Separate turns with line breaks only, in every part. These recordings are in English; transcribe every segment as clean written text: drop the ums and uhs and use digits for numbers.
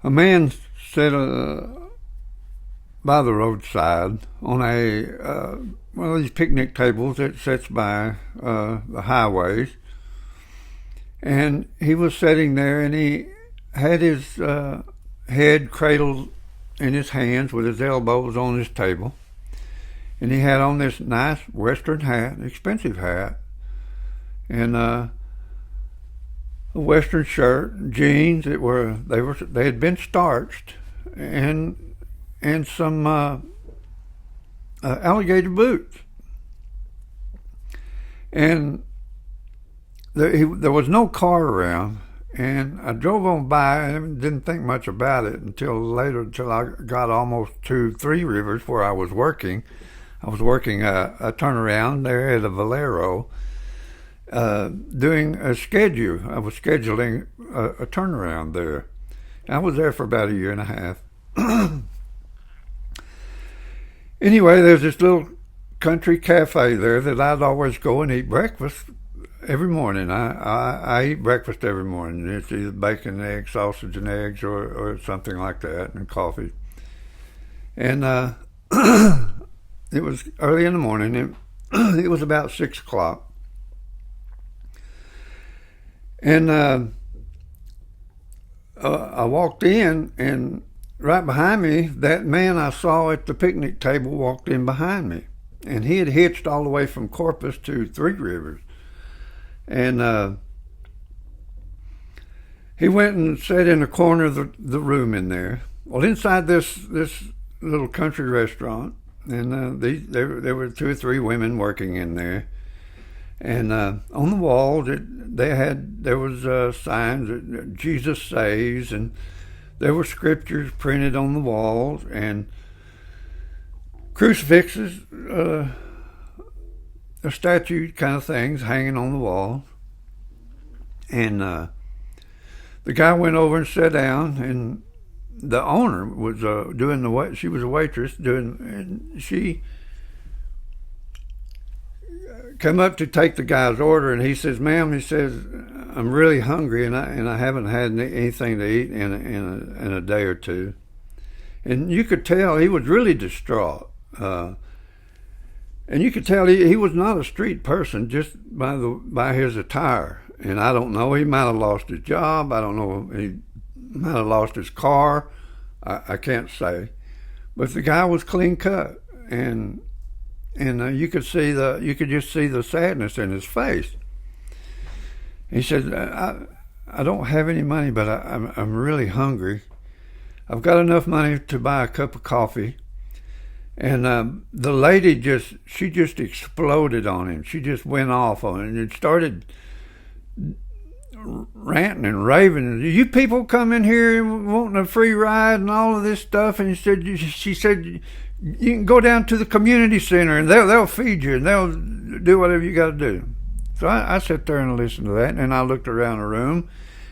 A man sat by the roadside on one of these picnic tables that sits by the highways, and he was sitting there, and he had his head cradled in his hands with his elbows on his table, and he had on this nice Western hat, expensive hat, and a Western shirt, jeans that they had been starched, and some alligator boots. And there was no car around, and I drove on by and didn't think much about it until later, until I got almost to Three Rivers where I was working. I was working a turnaround there at a Valero, doing a schedule. I was scheduling a turnaround there. I was there for about a year and a half. Anyway, there's this little country cafe there that I'd always go and eat breakfast every morning. I eat breakfast every morning. It's either bacon, eggs, sausage and eggs, or something like that, and coffee. And it was early in the morning. It was about 6 o'clock. And I walked in, and right behind me, that man I saw at the picnic table walked in behind me. And he had hitched all the way from Corpus to Three Rivers. And he went and sat in a corner of the room in there. Well, inside this little country restaurant, and there were 2 or 3 women working in there. And on the wall, there was signs that Jesus saves, and there were scriptures printed on the walls, and crucifixes, statue kind of things hanging on the wall. And the guy went over and sat down, and the owner was she was a waitress and she come up to take the guy's order, and he says, "Ma'am," he says, "I'm really hungry, and I haven't had anything to eat in a day or two." And you could tell he was really distraught. And you could tell he was not a street person just by his attire. And I don't know, he might have lost his job. I don't know, he might have lost his car. I can't say. But the guy was clean cut, and you could just see the sadness in his face. He said, "I don't have any money, but I'm really hungry. I've got enough money to buy a cup of coffee." And the lady just exploded on him. She just went off on him and started ranting and raving. "You people come in here wanting a free ride and all of this stuff." And she said, "You can go down to the community center and they'll feed you and they'll do whatever you got to do." So I sat there and listened to that, and I looked around the room,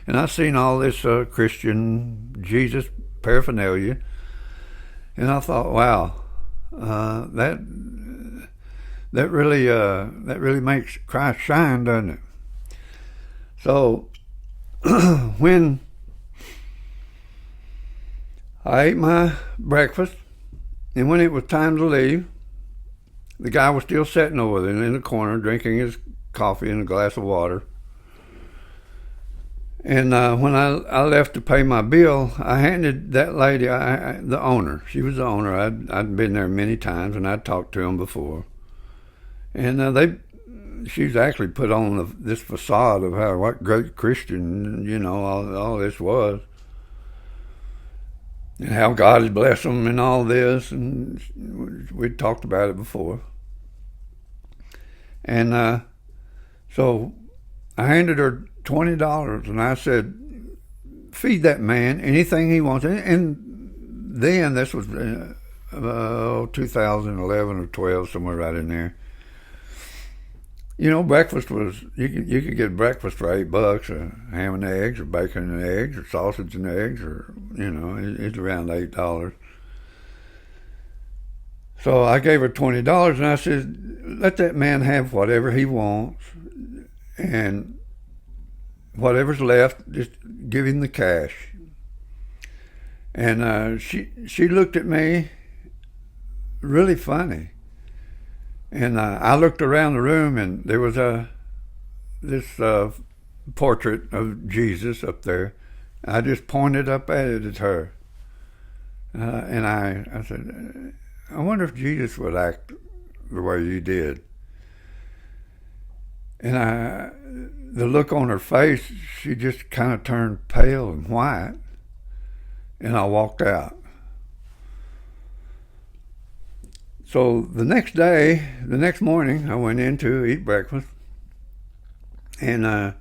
and I seen all this Christian Jesus paraphernalia, and I thought, wow, that really makes Christ shine, doesn't it? So when I ate my breakfast, and when it was time to leave, the guy was still sitting over there in the corner drinking his coffee and a glass of water. And when I left to pay my bill, I handed that lady, the owner. She was the owner. I'd been there many times, and I'd talked to him before. And she's actually put on this facade of what great Christian, all this was, and how God had blessed them and all this. And we'd talked about it before. And so I handed her $20, and I said, "Feed that man anything he wants." And then this was 2011 or 12, somewhere right in there. Breakfast was, you could get breakfast for $8, ham and eggs, or bacon and eggs, or sausage and eggs, or it's around $8. So I gave her $20, and I said, "Let that man have whatever he wants, and whatever's left, just give him the cash." And she looked at me really funny. And I looked around the room, and there was this portrait of Jesus up there. I just pointed up at it at her. And I said, I wonder if Jesus would act the way you did. And the look on her face, she just kind of turned pale and white. And I walked out. So the next morning, I went in to eat breakfast. And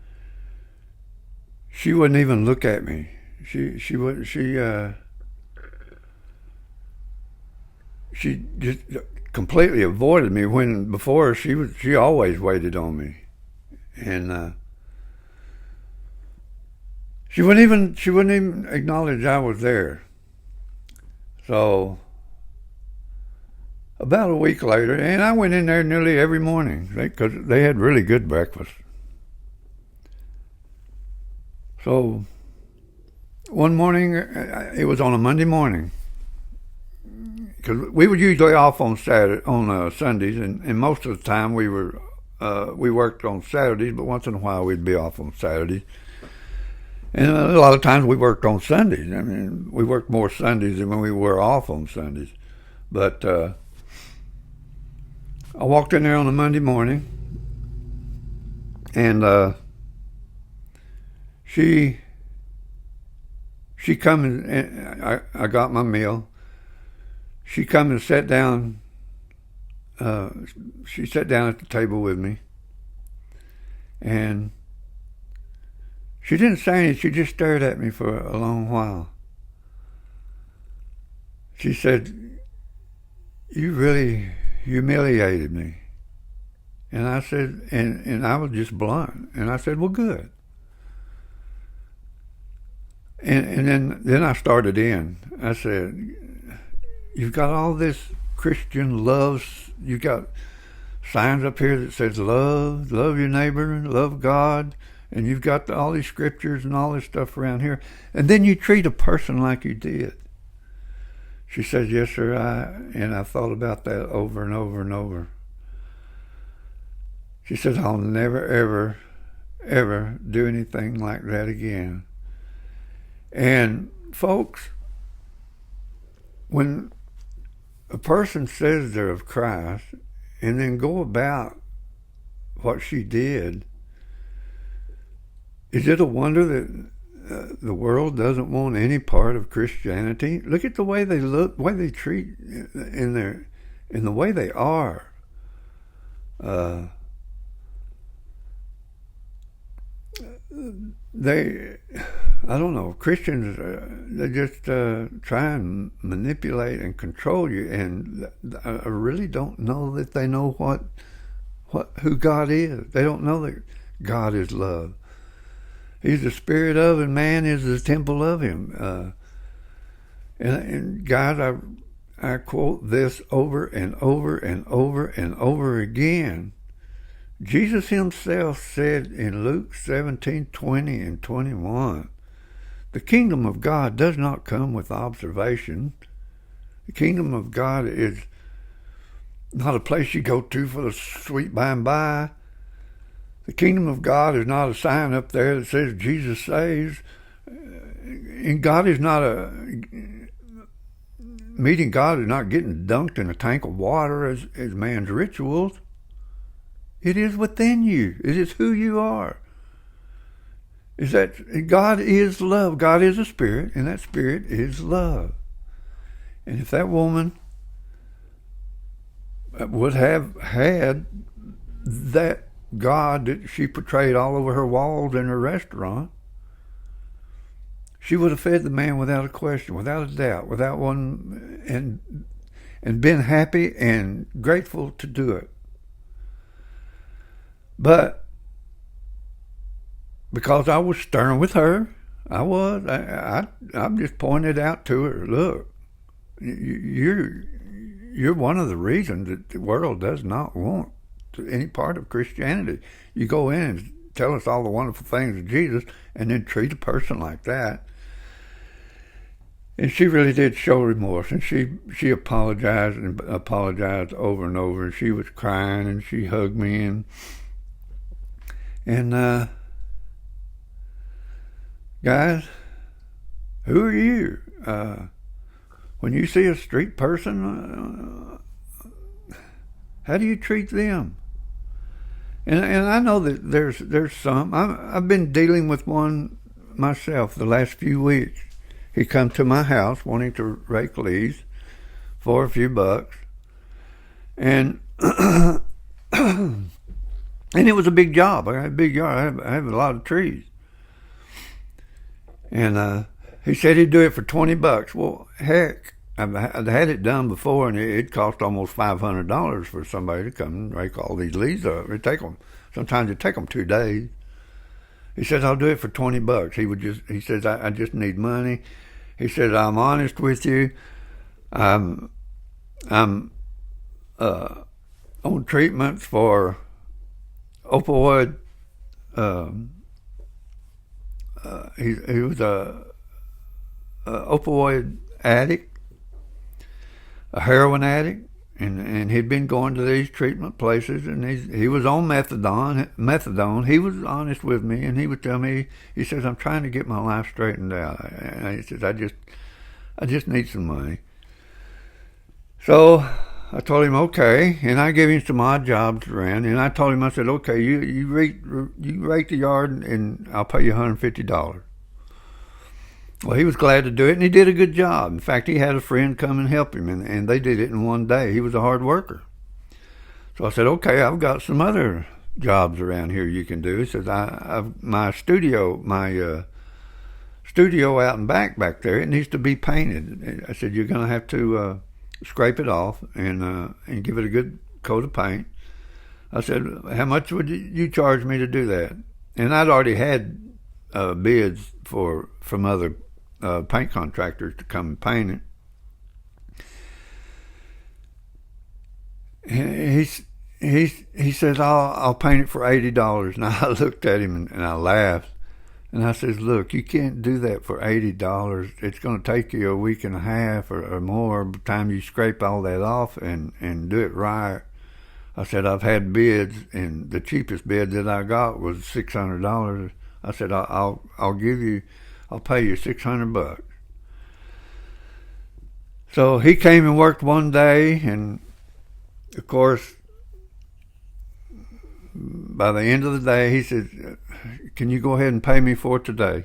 she wouldn't even look at me. She just completely avoided me, when before she always waited on me. And she wouldn't even acknowledge I was there. So about a week later, and I went in there nearly every morning because they had really good breakfast. So one morning, it was on a Monday morning, because we were usually off on Sundays, and most of the time we worked on Saturdays, but once in a while we'd be off on Saturdays. And a lot of times we worked on Sundays. I mean, we worked more Sundays than when we were off on Sundays. But I walked in there on a Monday morning, and she come and I got my meal. She come and sat down. She sat down at the table with me, and she didn't say anything. She just stared at me for a long while. She said, "You really humiliated me." And I said, and I was just blunt. And I said, "Well, good." And then I started in. I said, "You've got all this Christian love. You've got signs up here that says love your neighbor, love God. And you've got all these scriptures and all this stuff around here. And then you treat a person like you did." She said, "Yes, sir." And I thought about that over and over and over. She said, "I'll never, ever, ever do anything like that again." And folks, when a person says they're of Christ and then go about what she did, is it a wonder that the world doesn't want any part of Christianity? Look at the way they look, the way they treat, in the way they are. I don't know, Christians, they just try and manipulate and control you, and I really don't know that they know who God is. They don't know that God is love. He's the spirit of, and man is the temple of him. And guys, I quote this over and over and over and over again. Jesus himself said in Luke 17:20 and 21, "The kingdom of God does not come with observation." The kingdom of God is not a place you go to for the sweet by and by. The kingdom of God is not a sign up there that says Jesus saves. And God is not meeting God is not getting dunked in a tank of water as man's rituals. It is within you. It is who you are. Is that God is love. God is a spirit, and that spirit is love. And if that woman would have had that God that she portrayed all over her walls in her restaurant, she would have fed the man without a question, without a doubt, without one, and been happy and grateful to do it. But because I was stern with her, I just pointed out to her, look, you're one of the reasons that the world does not want any part of Christianity. You go in and tell us all the wonderful things of Jesus, and then treat a person like that. And she really did show remorse, and she apologized and apologized over and over, and she was crying, and she hugged me, and guys, who are you? When you see a street person, how do you treat them? And I know that there's some. I've been dealing with one myself the last few weeks. He come to my house wanting to rake leaves for a few bucks, and and it was a big job. I got a big yard. I have a lot of trees, and he said he'd do it for $20. Well, heck, I'd had it done before, and it cost almost $500 for somebody to come and rake all these leaves up. Sometimes it take them 2 days. He says, I'll do it for $20. He says, I just need money. He says, I'm honest with you. I'm on treatments for opioid. He was a opioid addict, a heroin addict, and he'd been going to these treatment places, and he was on methadone. He was honest with me, and he would tell me, he says, I'm trying to get my life straightened out. And he says, I just need some money. So I told him, okay, and I gave him some odd jobs around, and I told him, I said, okay, you rake the yard, and I'll pay you $150. Well, he was glad to do it, and he did a good job. In fact, he had a friend come and help him, and they did it in one day. He was a hard worker. So I said, okay, I've got some other jobs around here you can do. He says, my studio out and back there, it needs to be painted. I said, you're going to have to scrape it off and give it a good coat of paint. I said, how much would you charge me to do that? And I'd already had bids from other paint contractors to come and paint it. He says, I'll paint it for $80. And I looked at him and I laughed. And I says, look, you can't do that for $80. It's going to take you a week and a half or more by the time you scrape all that off and do it right. I said, I've had bids, and the cheapest bid that I got was $600. I said, I'll pay you $600. So he came and worked one day, and of course, by the end of the day, he said, can you go ahead and pay me for today?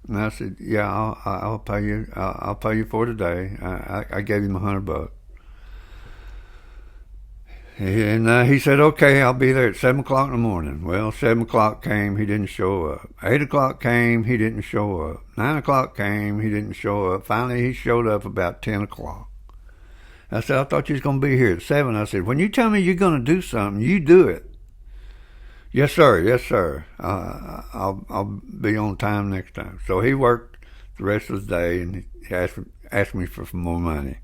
And I said, yeah, I'll pay you. I'll pay you for today. I gave him $100. And he said, okay, I'll be there at 7 o'clock in the morning. Well, 7 o'clock came, he didn't show up. 8 o'clock came, he didn't show up. 9 o'clock came, he didn't show up. Finally, he showed up about 10 o'clock. I said, I thought you was going to be here at 7. I said, when you tell me you're going to do something, you do it. Yes, sir. Yes, sir. I'll be on time next time. So he worked the rest of the day, and he asked me for some more money.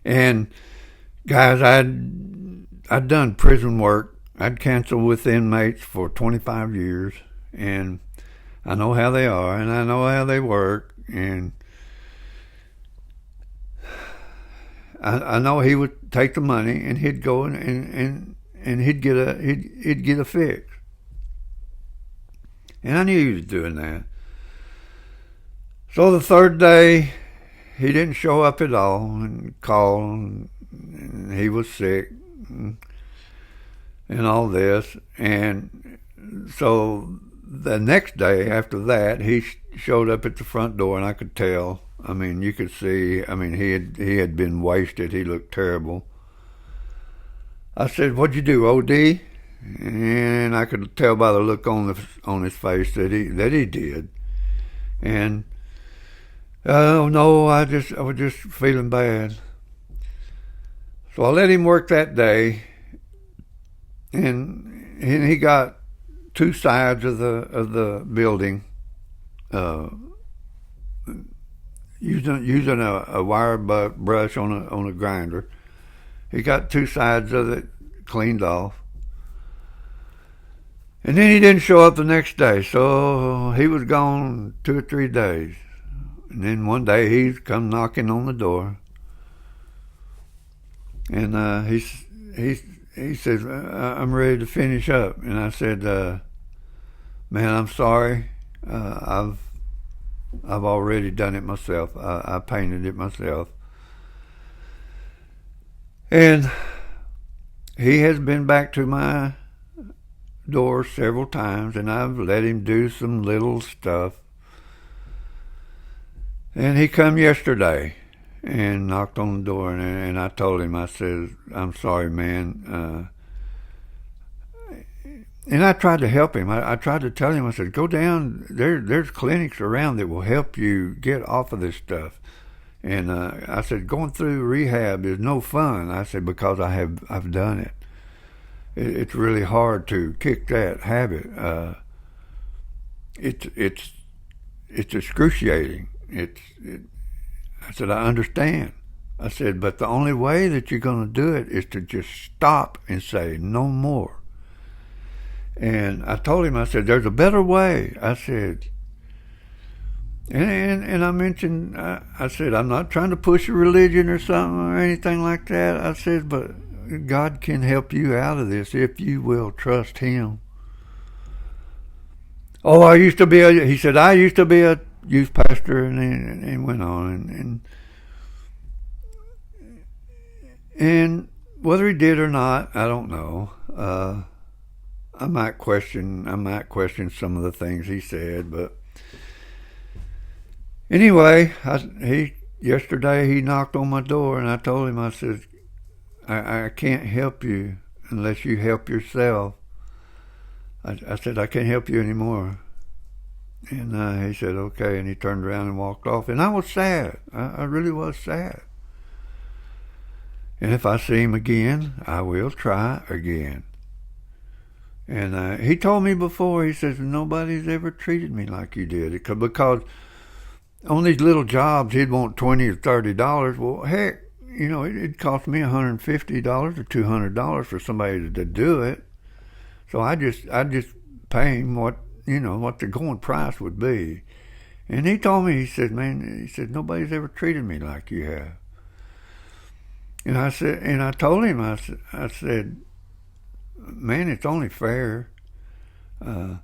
And guys, I'd done prison work. I'd counseled with inmates for 25 years, and I know how they are, and I know how they work, and I know he would take the money and he'd go and he'd get a fix. And I knew he was doing that. So the third day, he didn't show up at all and called, and he was sick and all this. And so the next day after that, he showed up at the front door, and I could tell. I mean, you could see, he had been wasted. He looked terrible. I said, what'd you do, OD? And I could tell by the look on his face that he did. And oh no, I was just feeling bad. So I let him work that day, and he got two sides of the building, using a wire brush on a grinder. He got two sides of it cleaned off. And then he didn't show up the next day, so he was gone 2 or 3 days. And then one day he's come knocking on the door, and he says, "I'm ready to finish up." And I said, "Man, I'm sorry. I've already done it myself. I painted it myself." And he has been back to my door several times, and I've let him do some little stuff. And he come yesterday and knocked on the door, and I told him, I said, "I'm sorry, man." And I tried to help him. I tried to tell him, I said, "Go down. There's clinics around that will help you get off of this stuff." And I said, "Going through rehab is no fun." I said, "Because I've done it. It's really hard to kick that habit. It's excruciating. I said, "I understand." I said, "But the only way that you're going to do it is to just stop and say no more." And I told him, I said, "There's a better way." I said, and I mentioned, I said, "I'm not trying to push a religion or something or anything like that." I said, "But God can help you out of this if you will trust Him." "Oh, he said, "I used to be a youth pastor," and went on. And whether he did or not, I don't know. I might question some of the things he said, but anyway, yesterday he knocked on my door, and I told him, I said, I can't help you unless you help yourself. I said, "I can't help you anymore." And he said, "Okay," and he turned around and walked off. And I was sad. I really was sad. And if I see him again, I will try again. And he told me before, he says, "Nobody's ever treated me like you did." Because on these little jobs, he'd want $20 or $30. Well, heck, it'd cost me $150 or $200 for somebody to do it. So I just pay him what the going price would be. And he told me, he said, "Nobody's ever treated me like you have." And I told him, I said, "Man, it's only fair." I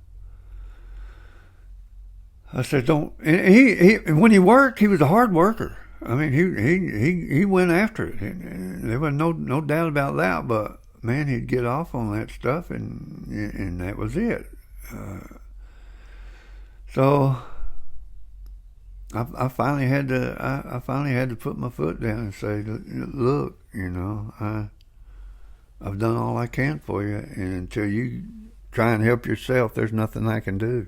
said, "Don't." And he when he worked, he was a hard worker. I mean, he went after it. And there was no doubt about that. But man, he'd get off on that stuff, and that was it. So I finally had to put my foot down and say, "Look, I've done all I can for you, and until you try and help yourself, there's nothing I can do."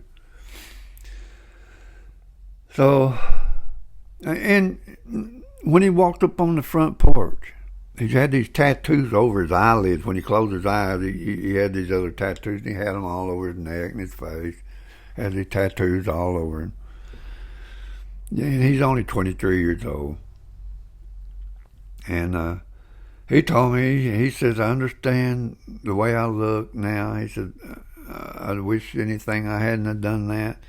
So, and when he walked up on the front porch, he had these tattoos over his eyelids. When he closed his eyes, he had these other tattoos, and he had them all over his neck and his face. Had these tattoos all over him. And he's only 23 years old. And he told me, he says, "I understand the way I look now." He said, "I wish anything I hadn't have done that."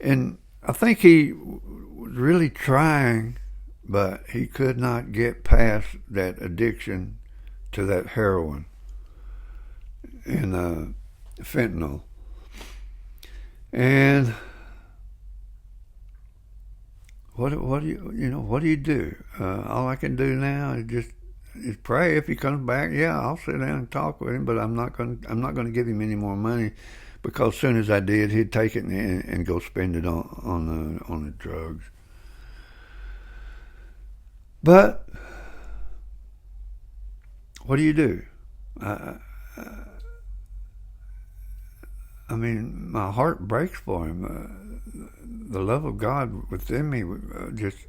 And I think he was really trying, but he could not get past that addiction to that heroin and fentanyl. And what do you do? All I can do now is pray. If he comes back, yeah, I'll sit down and talk with him, but I'm not going to give him any more money, because as soon as I did, he'd take it and go spend it on the drugs. But what do you do? I mean, my heart breaks for him. The love of God within me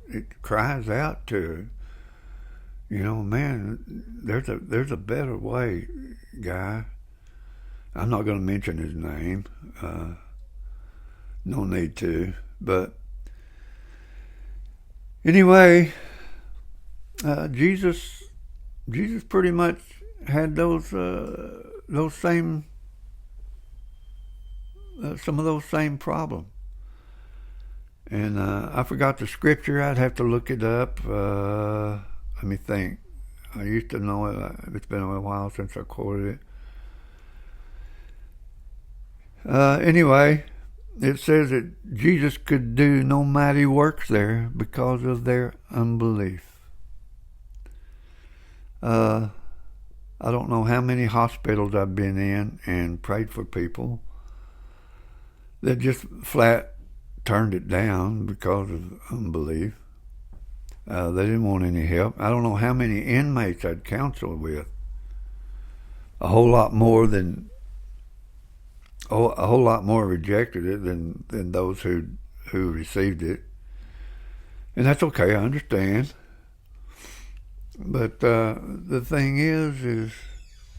it cries out to, man, there's a better way, guy. I'm not going to mention his name. No need to. But anyway, Jesus pretty much had those same some of those same problems. And I forgot the scripture. I'd have to look it up. Let me think. I used to know it. It's been a while since I quoted it. Anyway, it says that Jesus could do no mighty works there because of their unbelief. I don't know how many hospitals I've been in and prayed for people that just flat turned it down because of unbelief. They didn't want any help. I don't know how many inmates I'd counseled with. A whole lot more rejected it than those who received it. And that's okay, I understand. But the thing is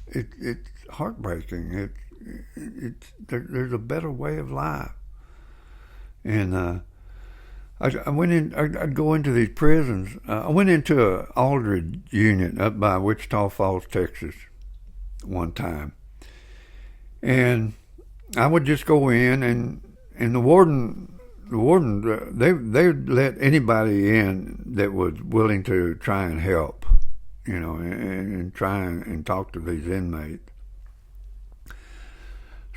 it's heartbreaking. There's a better way of life. And I went in. I'd go into these prisons. I went into an Aldridge unit up by Wichita Falls, Texas, one time, and I would just go in, and the warden, they'd let anybody in that was willing to try and help, and try and talk to these inmates.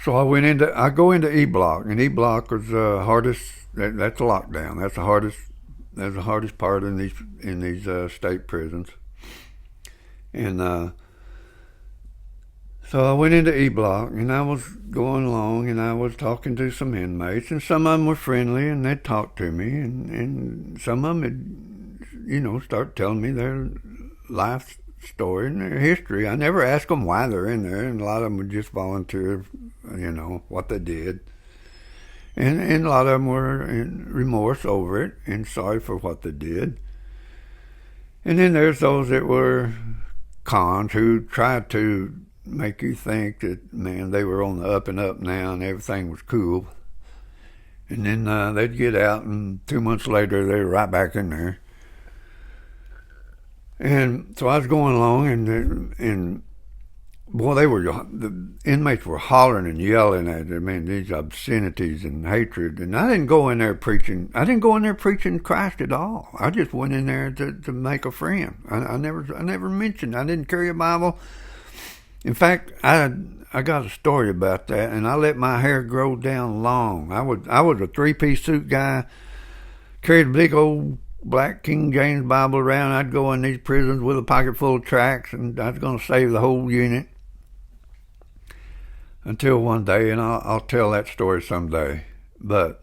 So I go into E Block, and E Block was the hardest. That's a lockdown. That's the hardest part in these state prisons. And so I went into E Block, and I was going along, and I was talking to some inmates, and some of them were friendly, and they'd talk to me, and some of them would, start telling me their life story and their history. I never asked them why they're in there, and a lot of them would just volunteer, what they did. And a lot of them were in remorse over it and sorry for what they did. And then there's those that were cons who tried to make you think that, man, they were on the up and up now and everything was cool. And then they'd get out, and 2 months later they were right back in there. And so I was going along, and boy, the inmates were hollering and yelling at them, man, these obscenities and hatred. And I didn't go in there preaching Christ at all. I just went in there to make a friend. I never mentioned. I didn't carry a Bible. In fact, I got a story about that, and I let my hair grow down long. I was a 3-piece suit guy, carried a big old black King James Bible around. I'd go in these prisons with a pocket full of tracts, and I was going to save the whole unit. Until one day, and I'll tell that story someday. But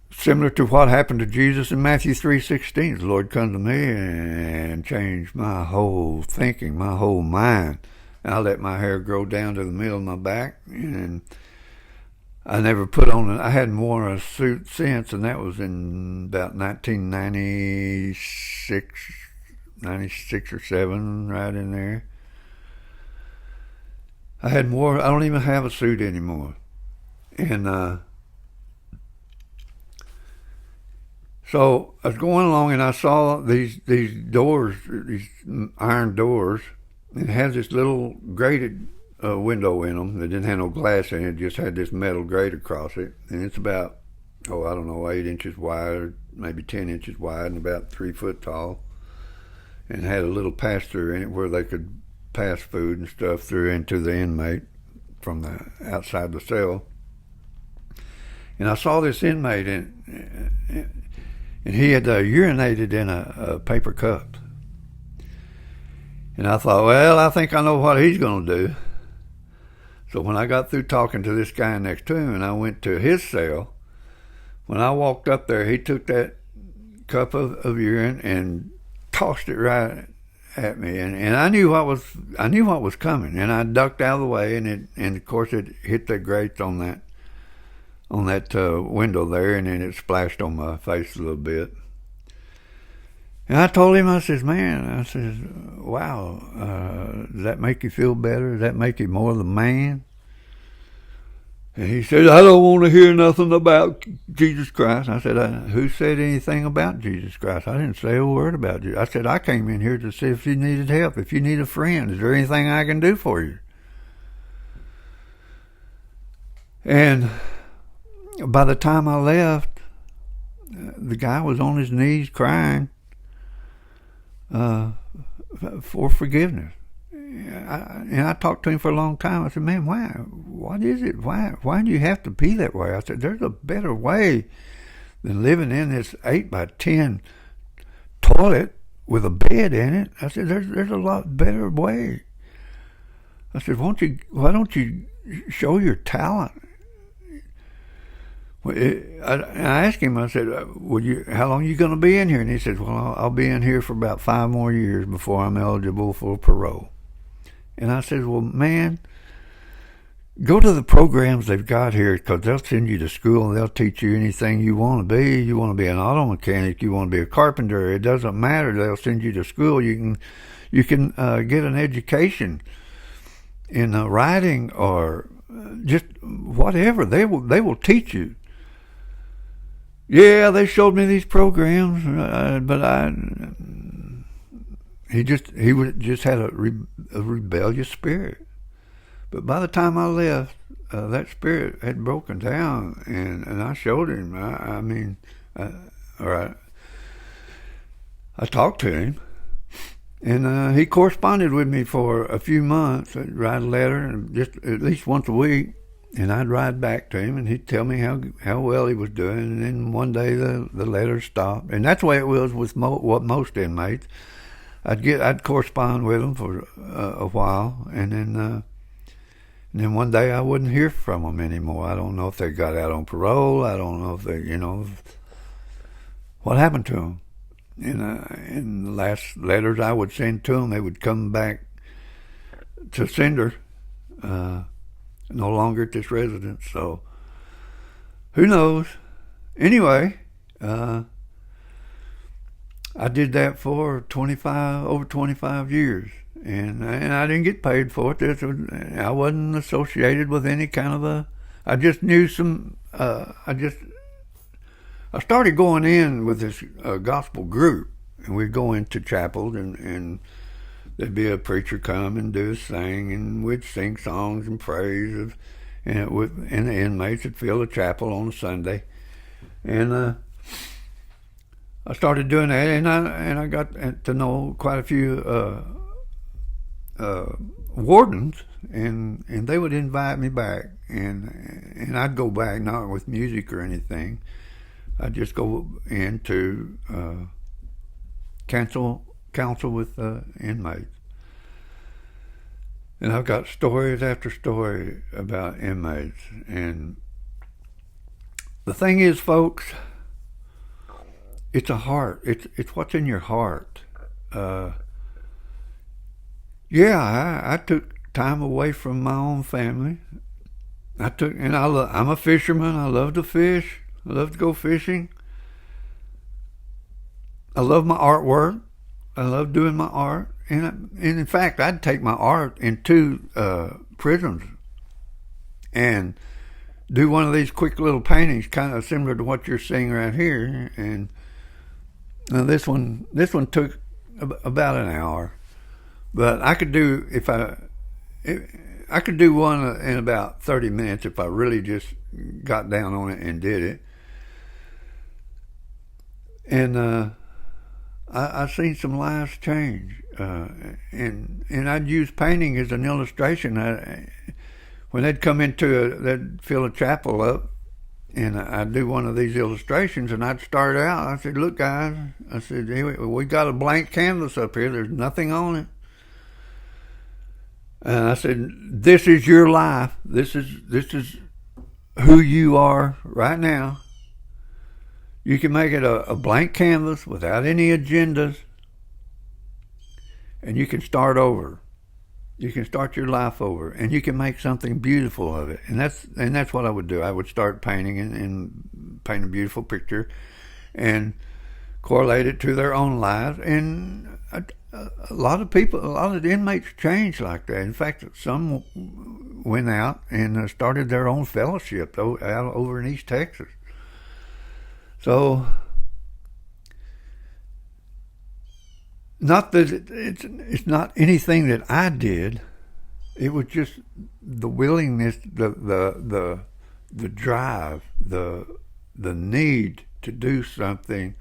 similar to what happened to Jesus in Matthew 3:16, the Lord come to me and changed my whole thinking, my whole mind. And I let my hair grow down to the middle of my back, and I never put on I hadn't worn a suit since, and that was in about 96 or 7, right in there. I don't even have a suit anymore. And so I was going along, and I saw these doors, these iron doors, and it had this little grated window in them that didn't have no glass in it. It just had this metal grate across it. And it's about, 8 inches wide, or maybe 10 inches wide, and about 3 foot tall. And had a little pass-through in it where they could pass food and stuff through into the inmate from the outside the cell. And I saw this inmate, and he had urinated in a paper cup. And I thought, well, I think I know what he's going to do. So when I got through talking to this guy next to him, and I went to his cell, when I walked up there, he took that cup of urine and tossed it right at me, and I knew what was coming, and I ducked out of the way, and of course it hit the grates on that window there, and then it splashed on my face a little bit. And I told him, I says, wow, does that make you feel better? Does that make you more of a man? And he said, I don't want to hear nothing about Jesus Christ. I said, who said anything about Jesus Christ? I didn't say a word about you. I said, I came in here to see if you needed help, if you need a friend. Is there anything I can do for you? And by the time I left, the guy was on his knees crying for forgiveness. And I talked to him for a long time. I said, man, why? What is it? Why do you have to be that way? I said, there's a better way than living in this 8x10 toilet with a bed in it. I said, there's a lot better way. I said, why don't you show your talent? I asked him, I said, how long are you going to be in here? And he said, well, I'll be in here for about 5 more years before I'm eligible for parole. And I said, well, man, go to the programs they've got here, because they'll send you to school and they'll teach you anything you want to be. You want to be an auto mechanic, you want to be a carpenter, it doesn't matter. They'll send you to school. You can get an education in writing or just whatever. They will teach you. Yeah, they showed me these programs, but he just had a rebellious spirit. But by the time I left, that spirit had broken down, and I showed him. I talked to him, and he corresponded with me for a few months. I'd write a letter, just at least once a week, and I'd write back to him, and he'd tell me how well he was doing. And then one day the letters stopped, and that's the way it was with most inmates. I'd correspond with them for a while, and then one day I wouldn't hear from them anymore. I don't know if they got out on parole. I don't know if they, what happened to them. And the last letters I would send to them, they would come back to sender, no longer at this residence. So who knows? Anyway, I did that for over 25 years, and I didn't get paid for it. I wasn't associated with any kind of I just knew some. I started going in with this gospel group, and we'd go into chapels, and there'd be a preacher come and do his thing, and we'd sing songs and praise, and the inmates would fill the chapel on a Sunday, and I started doing that, and I got to know quite a few wardens, and they would invite me back, and I'd go back, not with music or anything. I'd just go in to counsel with inmates. And I've got stories after story about inmates. And the thing is, folks, it's a heart. It's what's in your heart. I took time away from my own family. I'm a fisherman. I love to fish. I love to go fishing. I love my artwork. I love doing my art. And in fact, I'd take my art into prisons and do one of these quick little paintings, kind of similar to what you're seeing right here. And this one took about an hour, but I could do I could do one in about 30 minutes if I really just got down on it and did it. And I've seen some lives change, and I'd use painting as an illustration. When they'd come they'd fill a chapel up, and I'd do one of these illustrations, and I'd start out. I said, "Look, guys," I said, "Hey, we got a blank canvas up here. There's nothing on it." And I said, "This is your life. This is who you are right now. You can make it a blank canvas without any agendas, and you can start over. You can start your life over, and you can make something beautiful of it." And that's what I would do. I would start painting and paint a beautiful picture, and correlate it to their own lives. And a lot of the inmates changed like that. In fact, some went out and started their own fellowship out over in East Texas. So, not that it's not anything that I did. It was just the willingness, the the drive, the need to do something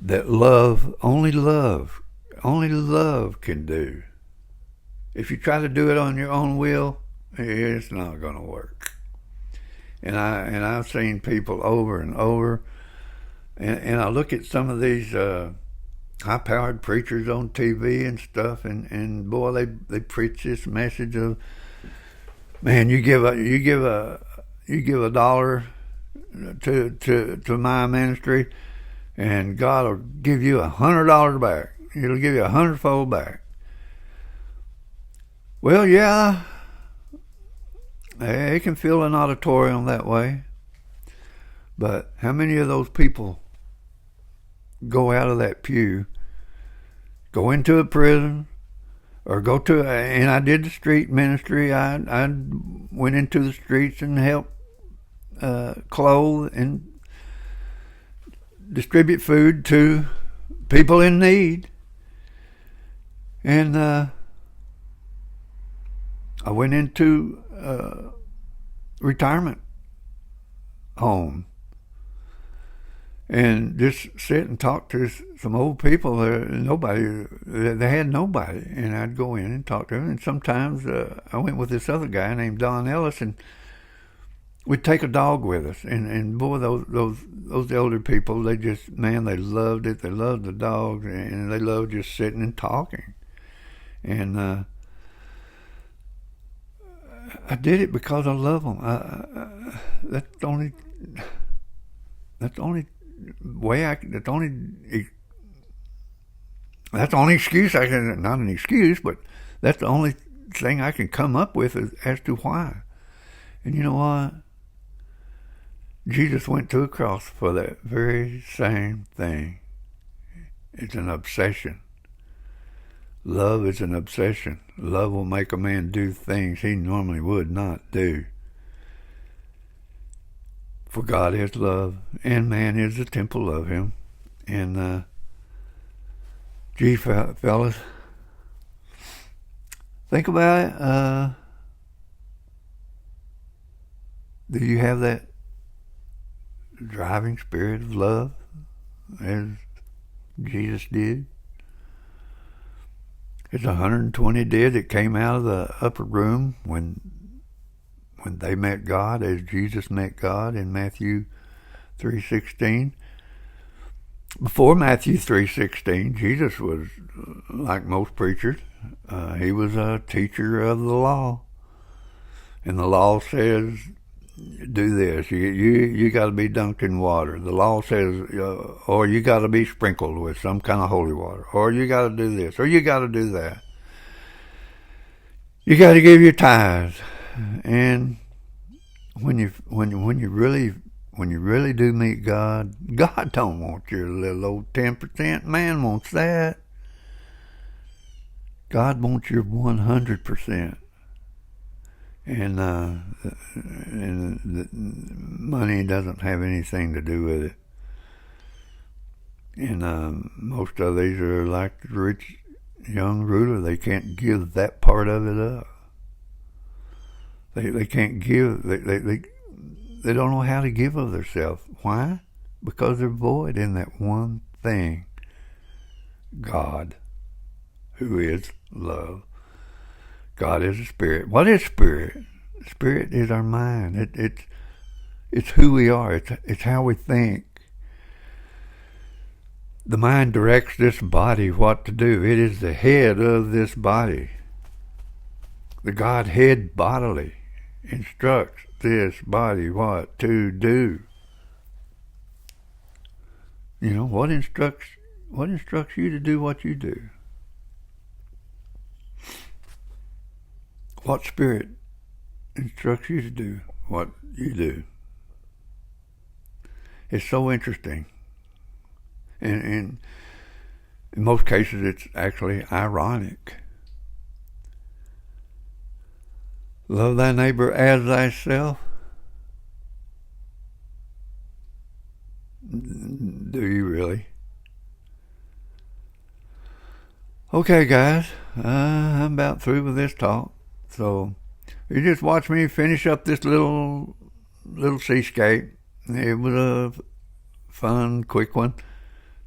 that only love can do. If you try to do it on your own will, it's not going to work. And I've seen people over and over, and I look at some of these high-powered preachers on TV and stuff, and boy, they preach this message of, man, you give a dollar to my ministry, and God will give you $100 back. It'll give you 100-fold back. Well, yeah, it can fill an auditorium that way, but how many of those people go out of that pew, go into a prison, or go to, and I did the street ministry. I went into the streets and helped clothe and distribute food to people in need. And I went into retirement home and just sit and talk to some old people. They had nobody, and I'd go in and talk to them. And sometimes I went with this other guy named Don Ellis, and we'd take a dog with us. And boy, those elder people, they loved it. They loved the dogs, and they loved just sitting and talking. And I did it because I love them. That's the only way that's the only excuse I can, not an excuse, but that's the only thing I can come up with as to why. And you know what? Jesus went to a cross for that very same thing. It's an obsession. Love is an obsession. Love will make a man do things he normally would not do. For God is love, and man is the temple of him. And, gee, fellas, think about it. Do you have that driving spirit of love as Jesus did? It's 120 did that came out of the upper room when they met God, as Jesus met God in Matthew 3:16. Before Matthew 3:16, Jesus was like most preachers. He was a teacher of the law, and the law says, do this. You got to be dunked in water. The law says, or you got to be sprinkled with some kind of holy water, or you got to do this, or you got to do that. You got to give your tithes. And when you really do meet God, God don't want your little old 10%. Man wants that. God wants your 100%. And the money doesn't have anything to do with it. And most of these are like the rich young ruler. They can't give that part of it up. They can't give. They don't know how to give of themselves. Why? Because they're void in that one thing. God, who is love. God is a spirit. What is spirit? Spirit is our mind. It's who we are. It's how we think. The mind directs this body what to do. It is the head of this body. The Godhead bodily instructs this body what to do. You know, what instructs you to do what you do? What spirit instructs you to do what you do? It's so interesting. And in most cases, it's actually ironic. Love thy neighbor as thyself. Do you really? Okay, guys, I'm about through with this talk. So You just watch me finish up this little seascape. It was a fun, quick one.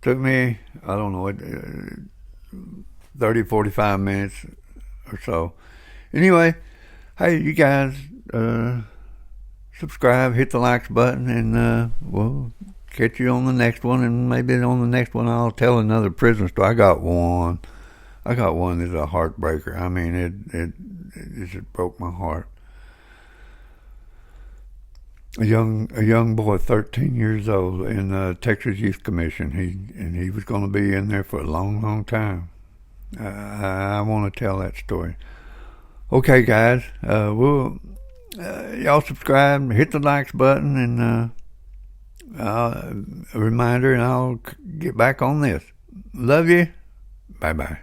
Took me, I don't know, 30, 45 minutes or so. Anyway, hey, you guys, subscribe, hit the likes button, and we'll catch you on the next one. And maybe on the next one I'll tell another prison story. I got one that's a heartbreaker. I mean, it just broke my heart. A young boy, 13 years old, in the Texas Youth Commission. He was going to be in there for a long, long time. I want to tell that story. Okay, guys, y'all subscribe, hit the likes button, and a reminder, and I'll get back on this. Love you. Bye-bye.